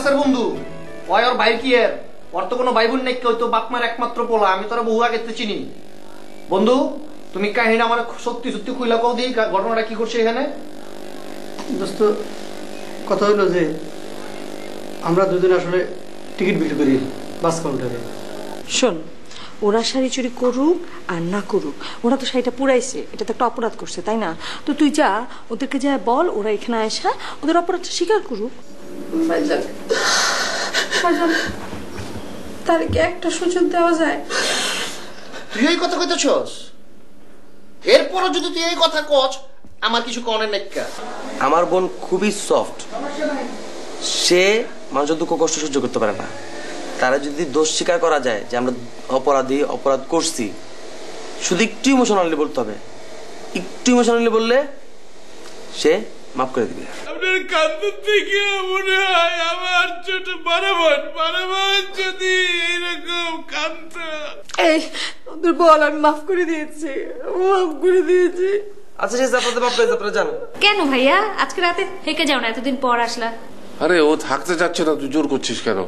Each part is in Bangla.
ক্লাসের বন্ধু, ওই ওর ভাই কি এর, ওর তো কোনো ভাই বোন নেই, কেউ তো বাপ মার একমাত্র পোলা, আমি তোরা বহু আগে চিনি। বন্ধু তুমি কাহিনী আমার সত্যি সত্যি খুইলা কও দিই, ঘটনাটা কি করছে এখানে? দোস্ত কথা হইলো যে আমরা দুজন আসলে টিকিট বিক্রি করি বাস কাউন্টারে। শোন, ওরা শাড়ি চুরি করুক আর না করুক, ওরা তো শাড়িটা পুরাইছে, এটা তো একটা অপরাধ করছে, তাই না? তো তুই যা, ওদেরকে যা বল ওরা এখানে আসা ওদের অপরাধটা স্বীকার করুক। তার কি একটা সুযোগ দেওয়া যায়? তুই এই কথা কইতেছস, এরপরও যদি তুই এই কথা কস আমার কিছু কনের নেক্কা। আমার বোন খুবই সফট, সে মানুষের দুঃখ কষ্ট সহ্য করতে পারে না। তারা যদি দোষ স্বীকার করা যায় যে আমরা অপরাধী, অপরাধ করছি, শুধু একটু ইমোশনালি বলতে হবে। একটু ইমোশনালি বললে সে মাফ করে দিবে। আপনার কান্দ থেকে মনে হয় আমার ছোট বড় বোন যদি এরকম কান্ত। এই ওদের বল আমি মাফ করে দিয়েছি, মাফ করে দিয়েছি। আচ্ছা ঠিক আছে, আপনাদের মাফ পেয়েছে, আপনারা জান। কেন ভাইয়া আজকে রাতে থেকে যাও না, এতদিন পর আসলা? আরে ও থাকতে যাচ্ছে না, তুই জোর করছিস কেন?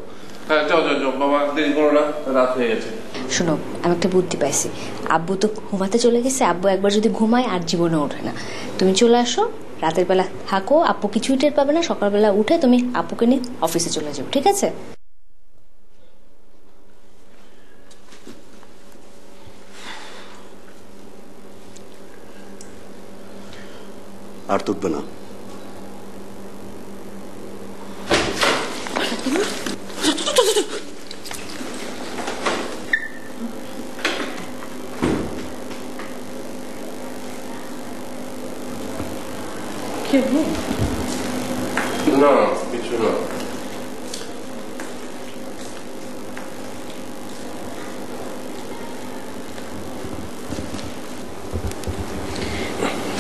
হ্যাঁ যাও যাও যাও বাবা, দেরি করো না, রাত হয়ে গেছে। শোনো, আমি একটা বুদ্ধি পাইছি। আব্বু তো ঘুমাতে চলে গেছে, আব্বু একবার যদি ঘুমায় আর জীবনে ওঠে না। তুমি চলে আসো, রাতের বেলা থাকো, আপু কিছুই টের পাবে না, সকালবেলা উঠে তুমি আপুকে নিয়ে অফিসে চলে যাও, ঠিক আছে? আর তুকবে না। না কিছু না।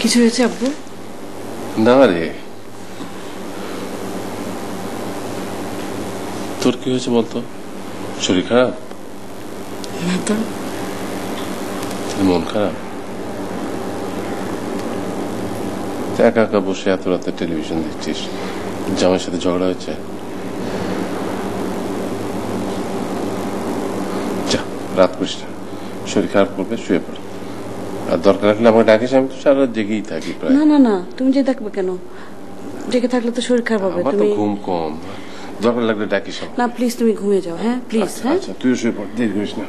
কিছু হয়েছে আব্বু? না রে, তোর কি হয়েছে বলতো? শরীর খারাপ? না তো। মন খারাপ? একা একা বসে এত রাতে টেলিভিশন দেখছিস, জামাইয়ের সাথে ঝগড়া হয়েছে? যা, রাত করিস না, শরীর খারাপ করবে, শুয়ে পড়। আর দরকার লাগলে আমাকে ডাকিস, আমি তো সারা রাত জেগেই থাকি প্রায়। না না না, তুমি যে দেখবে কেন, জেগে থাকলে তো শরীর খারাপ হবে। আমার তো ঘুম কম, দরকার লাগলে ডাকিস। না প্লিজ তুমি ঘুমিয়ে যাও, হ্যাঁ প্লিজ। হ্যাঁ আচ্ছা তুইও শুয়ে পড়, দেরি করিস না।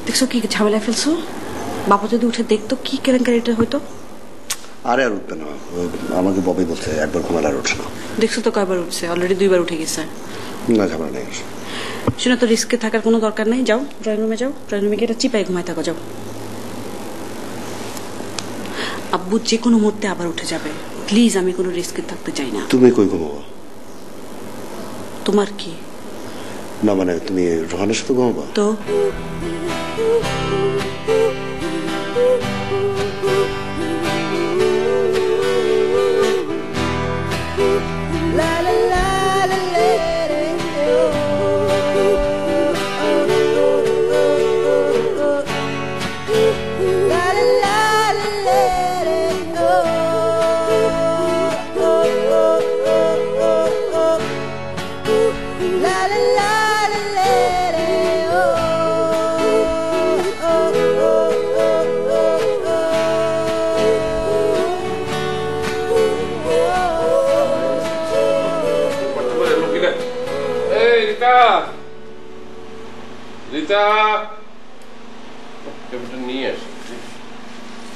দেখছো কি ঝামেলা ফেলছো? বাবা যদি উঠে দেখতো কি কেলেঙ্কারিটা হইতো। আরে আর উঠবে না, আমাকে ববি বলছে একবার ঘুমালে আর উঠছে না। দেখছো তো কয়বার উঠছে, অলরেডি 2 বার উঠে গেছে। না ঝামেলা নেই। শুনে তো রিস্কে থাকার কোনো দরকার নেই, যাও ড্রয়িং রুমে যাও, ড্রয়িং রুমে গিয়ে চিপাই ঘুমাই থাকো, যাও। আব্বু যে কোনো মুহূর্তে আবার উঠে যাবে, প্লিজ আমি কোনো রিস্কে থাকতে চাই না। তুমি কই ঘুমাবো? তোমার কি? না মানে তুমি রোহানের সাথে ঘুমাবো তো?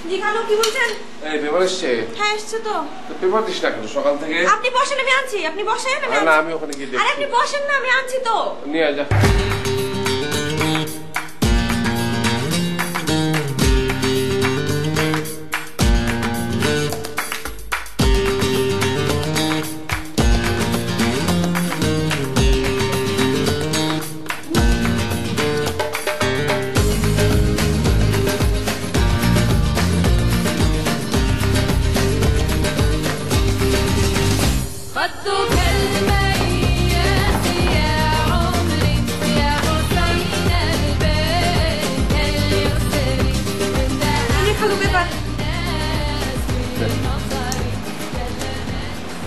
জি খালু কি বলছেন? এই পেপার এসছে? হ্যাঁ এসছে তো। পেপার দিস না কেন সকাল থেকে? আপনি বসেন আমি আনছি, আপনি বসেন আমি না আমি ওখানে গিয়ে দেখছি। আরে আপনি বসেন না, আমি আনছি তো। নিয়ে যা।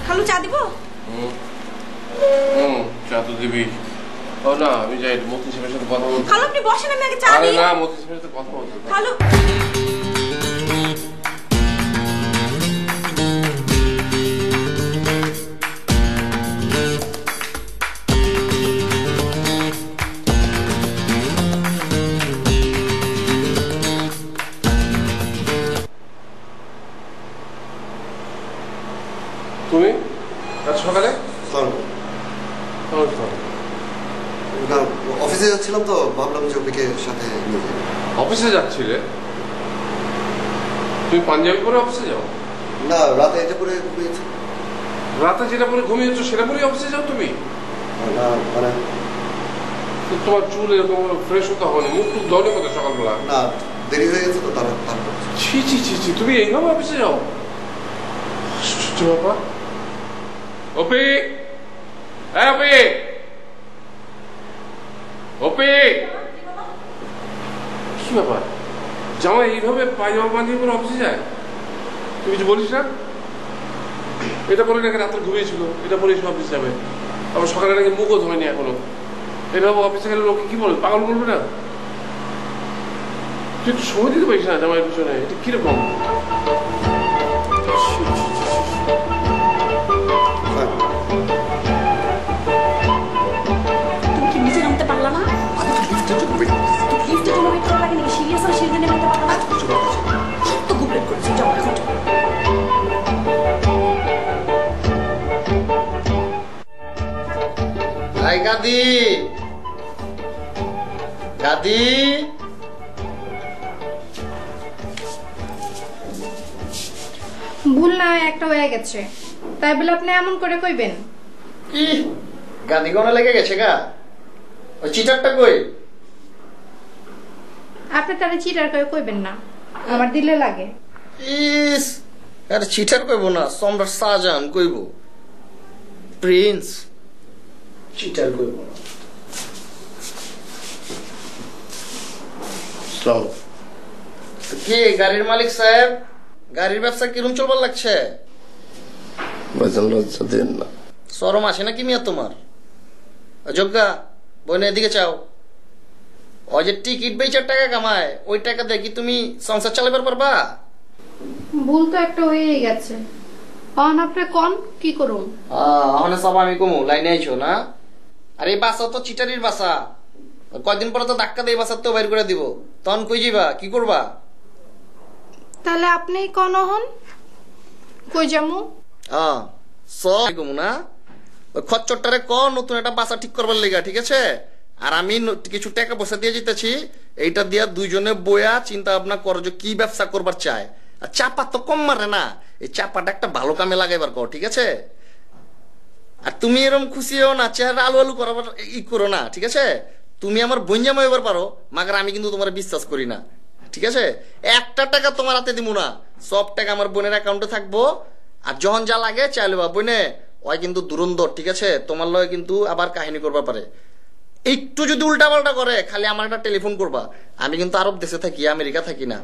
খালু চা দিব? চা তো দিবি। ও না আমি যাই মতি সাহেবের সাথে কথা বলতে। খালু আপনি বসেন আমি আগে চা দিই। আরে না মতি সাহেবের সাথে কথা বলতে। খালু তুমি আজ সকালে অফিসে যাচ্ছিলাম তো ভাবলাম যে ওকে সাথে নিয়ে যাই। অফিসে যাচ্ছিলে? তুমি পাঞ্জাবি পরে অফিসে যাও? না রাতে এটা পরে ঘুমিয়েছি। রাতে যেটা পরে ঘুমিয়েছ সেটা পরে অফিসে যাও তুমি? না মানে তোমার চুল এরকম ফ্রেশ হতে হবে না, মুখ টুক ধরে কথা সকালবেলা। না দেরি হয়ে গেছে তো তারপর। ছি ছি ছি ছি তুমি এইভাবে অফিসে যাও? বাবা ওপি ওপি ওপি কি ব্যাপার জামাই এইভাবে পায়জামা বাঁধিয়ে পরে অফিসে যায়? তুই কিছু বলিস না? এটা পরে নাকি রাত্রে ঘুমিয়েছিল, এটা পরে অফিসে যাবে, আবার সকালে নাকি মুখও ধোয়নি এখনো। এভাবে অফিসে গেলে লোকে কি বলবে, পাগল বলবে না? তুই একটু সময় দিতে পারিস না জামাইয়ের পিছনে? এটা কিরকম? তুমি কি নিচে নামতে পারলা না? লিফটে কোনো ওয়েট করা লাগে নাকি? সিরিয়াস আর সিরিয়াস নামতে পারলা না? সব তো গুবলেট করেছি, যাও এখন যাও। আই গাদি গাদি ভুল না একটা হয়ে গেছে, তাই বলে আপনি এমন করে কইবেন? কি গাদি গনে লেগে গেছে গা? ওই চিটারটা কই? আপনি তারে চিটার করে কইবেন না, আমার দিলে লাগে। ইস আরে চিটার কইব না, সম্রাট শাহজাহান কইব, প্রিন্স চিটার কইব না। কি গাড়ির মালিক সাহেব, গাড়ির ব্যবসা কিরম চলবার লাগছে? শরম আসে না কি মিয়া তোমার? যোগ্যা বইনে এদিকে চাও। ওই যে টিকিট বেচার টাকা কামায়, ওই টাকা দিয়ে কি তুমি সংসার চালাবার পারবা? ভুল তো একটা হয়েই গেছে, অন আপনি কোন কি করুন? অনে সব আমি কমু লাইনে আইছো না? আর এই বাসা তো চিটারির বাসা, কয়দিন পরে তো ধাক্কা দিয়ে বাসা তো বাইর করে দিব, তখন কই যাবা, কি করবা? তাহলে আপনি কোন হন? কই যামু? সব কমু না, ওই খচ্চরটারে ক নতুন একটা বাসা ঠিক করবার লেগা, ঠিক আছে? আর আমি কিছু টাকা পয়সা দিয়ে যেতেছি, এইটা দিয়া দুইজনে বয়া চিন্তা ভাবনা করো যে কি ব্যবসা করবার চায়। আর চাপা তো কম মারে না, এই চাপাটা একটা ভালো কামে লাগাইবার কর, ঠিক আছে? আর তুমি এরকম খুশি হও না, চেহারা আলু আলু করাবার ই করো না, ঠিক আছে? তুমি আমার বঞ্জাম হইবার পারো, মাগার আমি কিন্তু তোমার বিশ্বাস করি না, ঠিক আছে? একটা টাকা তোমার হাতে দিব না, সব টাকা আমার বোনের অ্যাকাউন্টে থাকবো। আর যখন যা লাগে চাইলে বা বোনে ওই কিন্তু দুরন্দর, ঠিক আছে? তোমার লয় কিন্তু আবার কাহিনী করবার পারে। একটু যদি উল্টা পাল্টা করে খালি আমার একটা টেলিফোন করবা। আমি কিন্তু আরব দেশে থাকি, আমেরিকা থাকি না।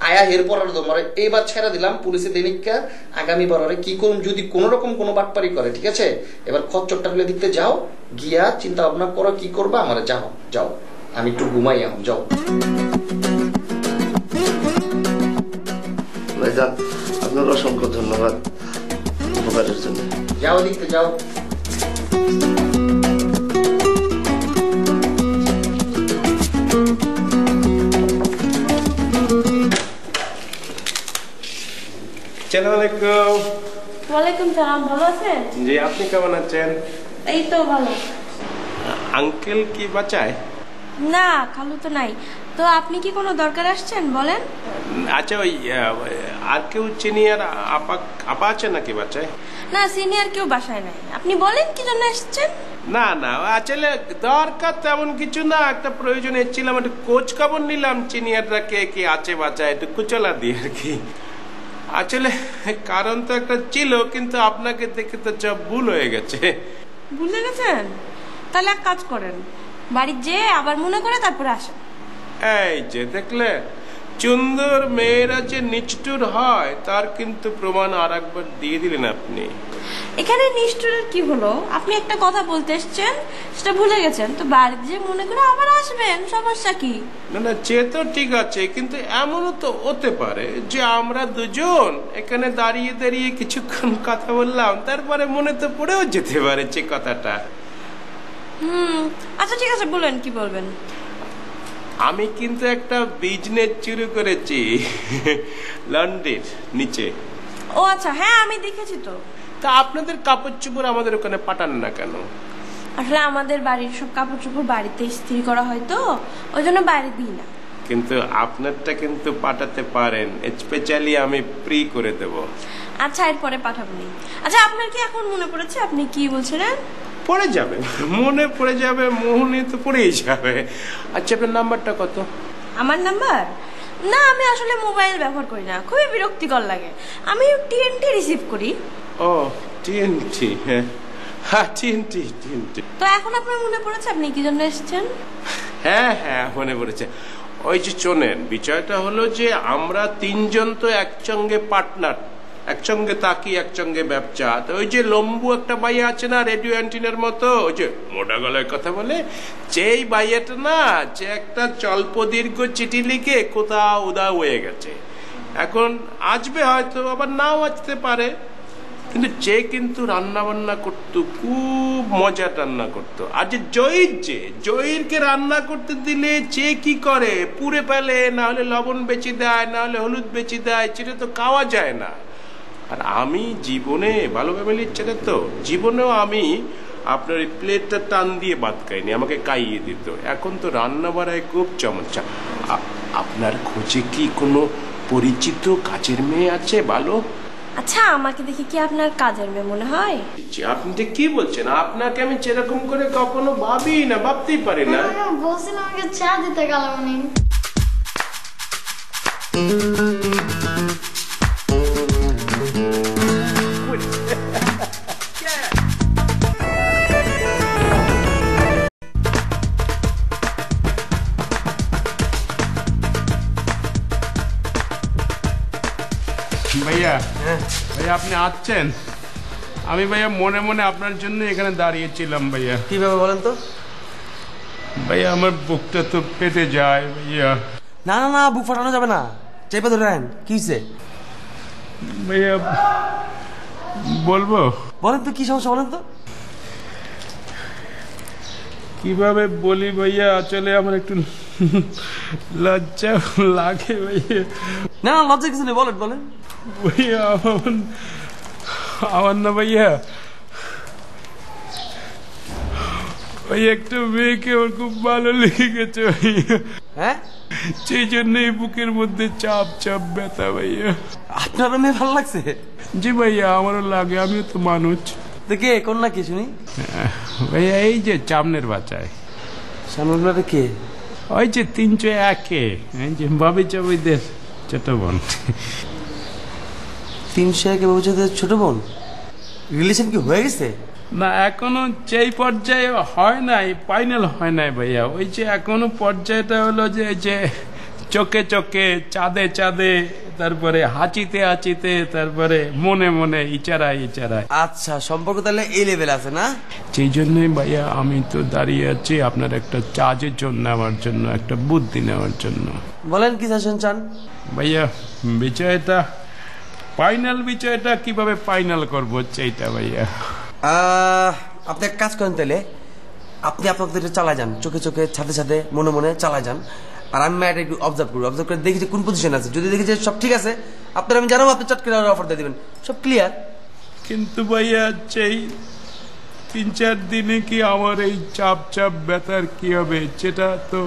আয়া এরপর তোমার এইবার ছেড়ে দিলাম পুলিশে দৈনিককে, আগামীবার কি করুন যদি কোন রকম কোনো বাটপারি করে, ঠিক আছে? এবার খচ্চরটা ফেলে দিতে যাও, গিয়া চিন্তা ভাবনা করো কি করবা, আমার যাও যাও, আমি একটু ঘুমাই এখন, যাও। ভাইজান আপনার অসংখ্য ধন্যবাদ উপকারের জন্য। যাও দেখতে যাও। আসসালামু আলাইকুম। ওয়ালাইকুম সালাম, ভালো আছেন? জি, আপনি কেমন আছেন? এই তো ভালো। আঙ্কেল কি বাঁচায়? না, খালু তো নাই। তো আপনি কি কোনো দরকার আসছেন বলেন? আচ্ছা, ওই আর কেউ সিনিয়র আপা আছে নাকি বাঁচায়? না, সিনিয়র কেউ বাসায় নাই। আপনি বলেন কি জন্য এসেছেন? না না, আসলে দরকার তেমন কিছু না, একটা প্রয়োজন এসেছিলাম, একটু খোঁজ খবর নিলাম সিনিয়ররা কে কি আছে বাঁচায়, একটু কুচলা দিয়ে আর কি। আসলে কারণ তো একটা ছিল, কিন্তু আপনাকে দেখে তো সব ভুল হয়ে গেছে। ভুলে গেছেন? তাহলে এক কাজ করেন, বাড়ি যেয়ে আবার মনে করে তারপরে আসেন। এই যে দেখলে, সুন্দর মেয়েরা যে নিষ্ঠুর হয় তার কিন্তু প্রমাণ আর একবার দিয়ে দিলেন আপনি। এখানে নিষ্ঠুরের কি হলো? আপনি একটা কথা বলতে এসছেন, সেটা ভুলে গেছেন, তো বাড়ি যেয়ে মনে করে আবার আসবেন, সমস্যা কি? না না, সে তো ঠিক আছে, কিন্তু এমনও তো হতে পারে যে আমরা দুজন এখানে দাঁড়িয়ে দাঁড়িয়ে কিছুক্ষণ কথা বললাম, তারপরে মনে তো পড়েও যেতে পারে যে কথাটা। আচ্ছা ঠিক আছে, বলেন কি বলবেন। আমি কিন্তু একটা বিজনেস শুরু করেছি লন্ডনের নিচে। ও আচ্ছা, হ্যাঁ আমি দেখেছি তো। তা আপনাদের কাপড় চোপড় আমাদের ওখানে পাঠান না কেন? আসলে আমাদের বাড়ির সব কাপড় চোপড় বাড়িতে ইস্ত্রি করা হয় তো, ওই জন্য বাইরে দিই না। কিন্তু আপনারটা কিন্তু পাঠাতে পারেন, স্পেশালি আমি ফ্রি করে দেব। আচ্ছা, এরপরে পাঠাবো নি। আচ্ছা, আপনার কি এখন মনে পড়েছে আপনি কি বলছিলেন? পড়ে যাবে, মনে পড়ে যাবে, মনে তো পড়েই যাবে। আচ্ছা, আপনার নাম্বারটা কত? আমার নাম্বার? না, আমি আসলে মোবাইল ব্যবহার করি না, খুবই বিরক্তিকর লাগে। আমি টিএনটি রিসিভ করি। ও টিএনটি, হ্যাঁ টিএনটি। তো এখন আপনার মনে পড়েছে আপনি কি জন্য এসেছেন? হ্যাঁ হ্যাঁ, মনে পড়েছে। ওই যে শোনেন, বিষয়টা হলো যে আমরা তিনজন তো একসঙ্গে পার্টনার, একসঙ্গে তাকি, একসঙ্গে ব্যবসা। তো ওই যে লম্বু একটা বাইয়া আছে না, রেডিও অ্যান্টিনার মতো, ওই যে মোটা গলায় কথা বলে, যেই বাইয়াটা না, যে একটা স্বল্প দীর্ঘ চিঠি লিখে কোথাও উদা হয়ে গেছে। এখন আসবে হয়তো, আবার নাও আসতে পারে, কিন্তু যে কিন্তু রান্না বান্না করতো, খুব মজা রান্না করতো। আর যে জয়ীরকে রান্না করতে দিলে যে কি করে, পুড়ে ফেলে, না হলে লবণ বেচি দেয়, না হলে হলুদ বেচি দেয়, সেটা তো খাওয়া যায় না। আর আমি জীবনে ভালো ফ্যামিলির ছেলে, তো জীবনেও আমি আপনার এই প্লেটটা টান দিয়ে ভাত খাইনি, আমাকে খাইয়ে দিত। এখন তো রান্না বাড়ায় খুব চমৎকার। আপনার খোঁজে কি কোনো পরিচিত কাজের মেয়ে আছে ভালো? আচ্ছা, আমাকে দেখে কি আপনার কাজের মেয়ে মনে হয়? আপনি কি বলছেন? আপনাকে আমি সেরকম করে কখনো ভাবি না, ভাবতেই পারি না। বলছিলাম আমাকে চা দিতে গেলাম। ভাইয়া, ভাইয়া আপনি আসছেন? আমি ভাইয়া মনে মনে আপনার জন্য এখানে দাঁড়িয়েছিলাম। ভাইয়া কিভাবে বলেন তো? ভাইয়া আমার বুকটা তো পেটে যায় ভাইয়া। না না না, বুক ফাটানো যাবে না, চেপে ধরে রাখেন। কি হয়েছে ভাইয়া? বলবো? বলেন তো, কি সমস্যা বলেন তো। কিভাবে বলি ভাইয়া, আসলে আমার একটু লজ্জা লাগে ভাইয়া। না না, লজ্জা কিছু নেই, বলেন বলেন। ভাইয়া আমার না ভাইয়া, ওই একটা মেয়েকে আমার খুব ভালো লেগে গেছে ভাইয়া। হ্যাঁ, সেই জন্যই বুকের মধ্যে চাপ চাপ ব্যথা ভাইয়া। আপনারও মেয়ে ভালো লাগছে? জি ভাইয়া, আমারও লাগে, আমিও তো মানুষ। কে কোন না কি শুনি? ভাইয়া এই যে সামনের বাচ্চায়। সামনের কে? ওই যে 301-এ, যে ভাবি চাবিদের ছোট বোন। 301-এ ভবিষ্যতের ছোট বোন? রিলেশন কি হয়ে গেছে? না, এখনো যেই পর্যায়ে হয় নাই, ফাইনাল হয় নাই ভাইয়া। ওই যে এখনো পর্যায়টা হলো যে চোখে চোখে, চাঁদে চাঁদে, তারপরে হাঁচিতে হাঁচিতে, তারপরে মনে মনে ইচারায় ইচারায়। আচ্ছা, সম্পর্ক তাহলে এই লেভেল আছে না? সেই জন্যই ভাইয়া আমি তো দাঁড়িয়ে আছি আপনার একটা সাজেশন নেওয়ার জন্য, একটা বুদ্ধি নেওয়ার জন্য। বলেন কি সাজেশন চান? ভাইয়া বিষয়টা ফাইনাল, বিষয়টা কিভাবে ফাইনাল করবো সেইটা ভাইয়া। আপনি এক কাজ করেন তাহলে, আপনি আপনাদের চালা যান, চোখে চোখে, ছাদে ছাদে, মনে মনে চালা যান। আর আমি ম্যাট একটু অবজার্ভ করবো, অবজার্ভ করে দেখি যে কোন পজিশন আছে। যদি দেখি যে সব ঠিক আছে, আপনার আমি জানাবো, আপনি চট করে অফার দিয়ে দিবেন, সব ক্লিয়ার। কিন্তু ভাইয়া এই 3-4 দিনে কি আমার এই চাপ ব্যথার কি হবে? সেটা তো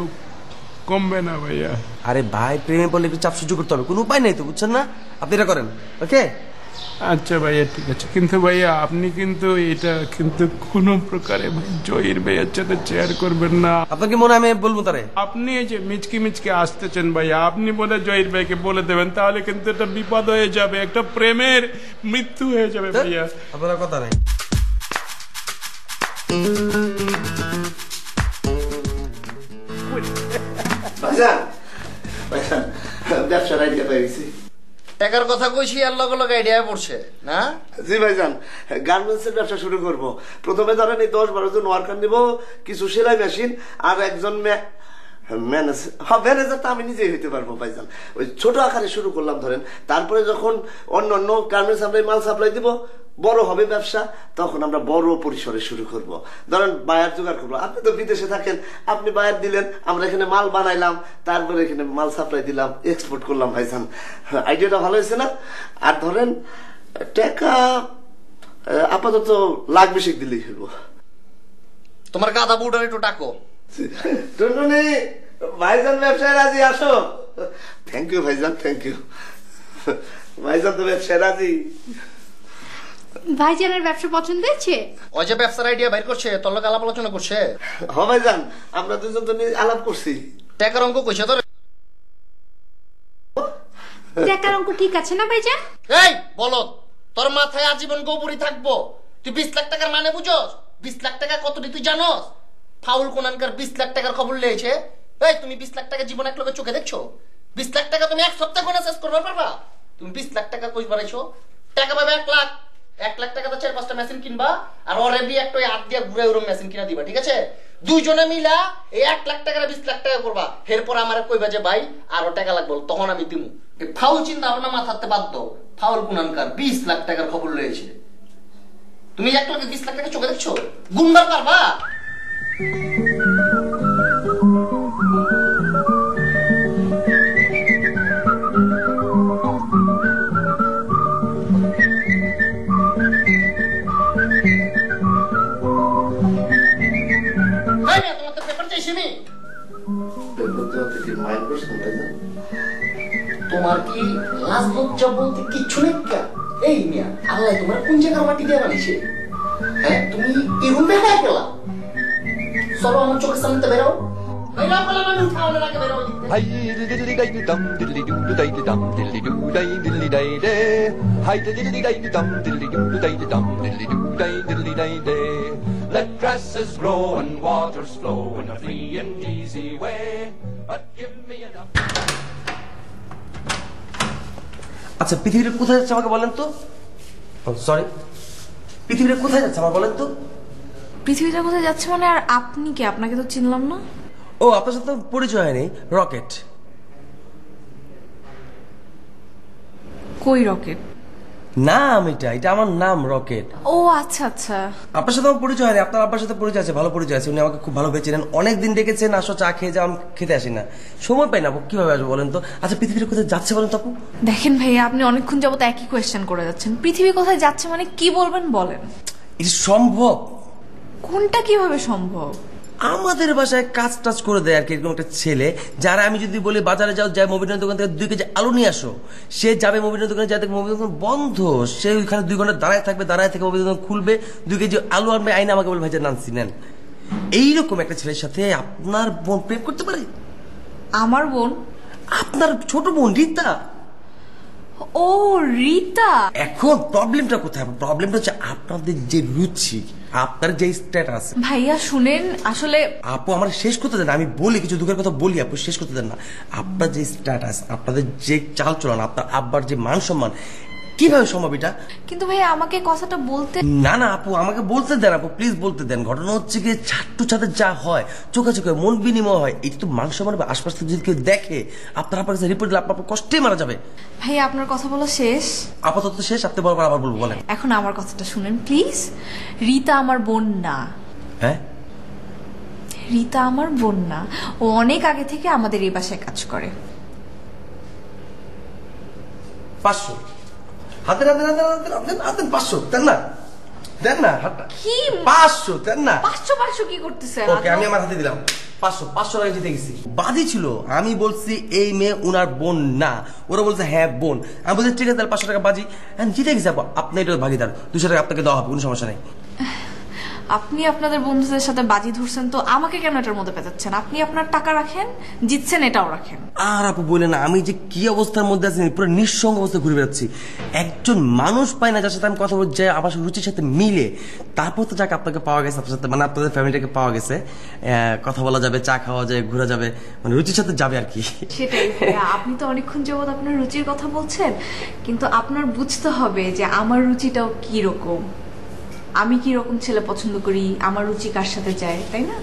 কমবে না ভাইয়া। আরে ভাই, প্রেমে পড়লে একটু চাপ সহ্য করতে হবে, কোনো উপায় নেই তো, বুঝছেন না? আপনি এটা করেন, ওকে? আচ্ছা ভাইয়া, ঠিক আছে। কিন্তু ভাইয়া আপনি কিন্তু এটা কিন্তু কোনো প্রকারে জহির ভাইয়ার সাথে শেয়ার করবেন না। আপনাকে মনে আমি বলবো তারে? আপনি এই যে মিচকি আসতেছেন ভাইয়া, আপনি বলে জহির ভাইকে বলে দেবেন, তাহলে কিন্তু এটা বিপদ হয়ে যাবে, একটা প্রেমের মৃত্যু হয়ে যাবে ভাইয়া। আপনার কথা নাই। ব্যবসার আইডিয়া পেয়ে গেছি। টাকার কথা কইছি আর লগে লগে আইডিয়া পড়ছে না? জি ভাইজান, গার্মেন্টসের ব্যবসা শুরু করব। প্রথমে ধরেন এই 10-12 জন ওয়ার্কার নিব, কিছু সেলাই মেশিন আর একজন ম্যানেজার তো আমি নিজেই হইতে পারবো ভাইজান। ওই ছোট আকারে শুরু করলাম ধরেন, তারপরে যখন অন্য অন্য গার্মেন্টস আমরা মাল সাপ্লাই দিব, বড় হবে ব্যবসা, তখন আমরা বড় পরিসরে শুরু করব। ধরেন বায়ার জোগাড় করবো, আপনি তো বিদেশে থাকেন, আপনি বায়ার দিলেন, আমরা এখানে মাল বানাইলাম, তারপরে এখানে মাল সাপ্লাই দিলাম, এক্সপোর্ট করলাম ভাইজান। আইডিয়াটা ভালো হয়েছে না? আর ধরেন টাকা আপাতত লাখ 20 দিলেই হইব। তোমার গাদা বুড়ার একটু ডাকো। টুনটুনি, ভাইজান ব্যবসায় রাজি, আসো। থ্যাংক ইউ ভাইজান, থ্যাংক ইউ। ভাইজান তো ব্যবসায় রাজি। ভাইজানের ব্যবসা পছন্দ হয়েছে? ওই যে ব্যবসার আইডিয়া বাইর করছে, তোর লোক আলাপ আলোচনা করছে। হ ভাইজান, আমরা দুজন তো আলাপ করছি। টাকার অঙ্ক কইছে তোর? টাকার অঙ্ক ঠিক আছে না ভাইজান? এই বলো, তোর মাথায় আজীবন গোবরই থাকবো? তুই 20 লাখ টাকার মানে বুঝোস? 20 লাখ টাকা কতটি তুই জানোস? ফাউল কোনানকার 20 লাখ টাকার খবর লেগেছে। এই তুমি 20 লাখ টাকা জীবন এক লোকের চোখে দেখছো? 20 লাখ টাকা তুমি এক সপ্তাহ কোনা শেষ করতে পারবা? তুমি 20 লাখ টাকা কই বানাইছো? টাকা পাবে 1 লাখ। 1 লাখ টাকা তো 4-5টা মেশিন কিনবা, আর ওরে বি একটা হাত দিয়ে ঘুরে ওরম মেশিন কিনা দিবা, ঠিক আছে? দুইজনে মিলা এই 1 লাখ টাকা 20 লাখ টাকা করবা। এরপর আমারে কইবা যে ভাই আরো টাকা লাগবে, তখন আমি দিমু। এই ফাউল চিন্তা ভাবনা মাথাতে বাদ দাও। ফাউল কোনানকার 20 লাখ টাকার খবর লেগেছে। তুমি 1 লাখ 20 লাখ টাকা চোখে দেখছো? গুনবার পারবা? তোমার কি লাজ লজ্জা বলতে কিচ্ছু নেই? এই মিয়া, আল্লাহ তোমার কোন জায়গার মাটি দিয়ে বানিয়েছে? হ্যাঁ, তুমি এরকম বেড়া গেলা? চলো আমার চোখের সামনে বেরো। Let grasses grow and waters flow in a free and easy way, but give me enough. আচ্ছা, পৃথিবীর কোথায় যাচ্ছে আমাকে বলেন তো? সরি, পৃথিবীর কোথায় যাচ্ছে আমার বলেন তো? পৃথিবীটা কোথায় যাচ্ছে মানে? আর আপনি কি? আপনাকে তো চিনলাম না। ও, আপনার সাথে পরিচয় হয়নি। রকেট। কই রকেট? নাম এটা আমার নাম রকেট। ও আচ্ছা আচ্ছা। আপনার সাথে আমার পরিচয় হয়নি, আপনার আব্বার সাথে পরিচয় আছে, ভালো পরিচয় আছে। উনি আমাকে খুব ভালো পেয়েছিলেন, অনেকদিন ডেকেছেন আসো চা খেয়ে যাও, আমি খেতে আসি না, সময় পাই না। কিভাবে আসবো বলেন তো? আচ্ছা, পৃথিবীর কোথায় যাচ্ছে বলেন তো আপু? দেখেন ভাইয়া, আপনি অনেকক্ষণ যাবত একই কোয়েশ্চেন করে যাচ্ছেন। পৃথিবী কোথায় যাচ্ছে মানে কি বলবেন বলেন? এটা সম্ভব? কোনটা কিভাবে সম্ভব? আমাদের বাসায় কাজ টাজ করে দেয় আর কি, এরকম একটা ছেলে, যারা আমি যদি বলি বাজারে যাও, যাই মোবিনের দোকান থেকে 2 কেজি আলু নিয়ে আসো, সে যাবে মোবিনের দোকানে, যাতে মোবিনের দোকান বন্ধ, সে ওইখানে 2 ঘন্টা দাঁড়ায় থাকবে, দাঁড়ায় থেকে মোবিনের দোকান খুলবে, 2 কেজি আলু আনবে, আইনে আমাকে বলবে ভাইজান নানসি নেন। এইরকম একটা ছেলের সাথে আপনার বোন প্রেম করতে পারে? আমার বোন? আপনার ছোট বোন রীতা। ও রীতা। এখন প্রবলেমটা কোথায়? প্রবলেমটা হচ্ছে আপনাদের যে রুচি, আপনার যে স্ট্যাটাস। ভাইয়া শুনেন, আসলে আপু আমার শেষ করতে দেন, আমি বলি কিছু দুঃখের কথা বলি, আপু শেষ করতে দেন না। আপনার যে স্ট্যাটাস, আপনাদের যে চাল চলন, আপনার আব্বার যে মান সম্মান, কিভাবে সম্ভব এটা? কিন্তু ভাইয়া আমাকে কথাটা বলতে। না না আপু, আমাকে বলতে দেন আপু, প্লিজ বলতে দেন। ঘটনা হচ্ছে কি, ছাট্টু ছাতে যা হয়, চোখে চোখে মন বিনিময় হয়, এটা তো মান সম্মান। আশপাশ থেকে যদি কেউ দেখে, আপনার আপনার কাছে রিপোর্ট দিলে আপনার কষ্টে মারা যাবে। ভাইয়া আপনার কথা বলা শেষ? আপাতত শেষ, আপনি বলবেন আবার বলবো, বলেন। এখন আমার কথাটা শুনেন প্লিজ। রীতা আমার বোন না। হ্যাঁ, রীতা আমার বোন না, ও অনেক আগে থেকে আমাদের এই বাসায় কাজ করে। 500 হাতে হাতে হাতে হাতে হাতে 500 দেন না দেন না হাতটা কি 500 দেন না 500 কি করতেছে? ওকে আমি আমার হাতে দিলাম 500 টাকা জিতে গেছি। বাজি ছিল, আমি বলছি এই মেয়ে উনার বোন না, ওরা বলছে হ্যাঁ বোন। আমি বলছি ঠিক আছে তাহলে 500 টাকা বাজি, জিতে গেছি আপু। আপনি এটা ভাগিদার, 200 টাকা আপনাকে দেওয়া হবে, কোনো সমস্যা নেই। আপনি আপনাদের বন্ধুদের সাথে বাজি ধরছেন তো আমাকে কেন এটার মধ্যে পেঁচাচ্ছেন? আপনি আপনার টাকা রাখেন, জিতছেন এটাও রাখেন। আর আপু বলেন না, আমি যে কি অবস্থার মধ্যে আছি, পুরো নিঃসঙ্গ অবস্থায় ঘুরে বেড়াচ্ছি। একজন মানুষ পাই না যার সাথে আমি কথা বলছি, যে আমার রুচির সাথে মিলে। তারপর তো যাকে আপনাকে পাওয়া গেছে, আপনার সাথে মানে আপনাদের ফ্যামিলিটাকে পাওয়া গেছে, কথা বলা যাবে, চা খাওয়া যায়, ঘোরা যাবে, মানে রুচির সাথে যাবে আর কি। সেটাই, আপনি তো অনেকক্ষণ যাবত আপনার রুচির কথা বলছেন, কিন্তু আপনার বুঝতে হবে যে আমার রুচিটাও কি রকম, আমি কি রকম ছেলে পছন্দ করি, আমার রুচি কার সাথে যায়, তাই না?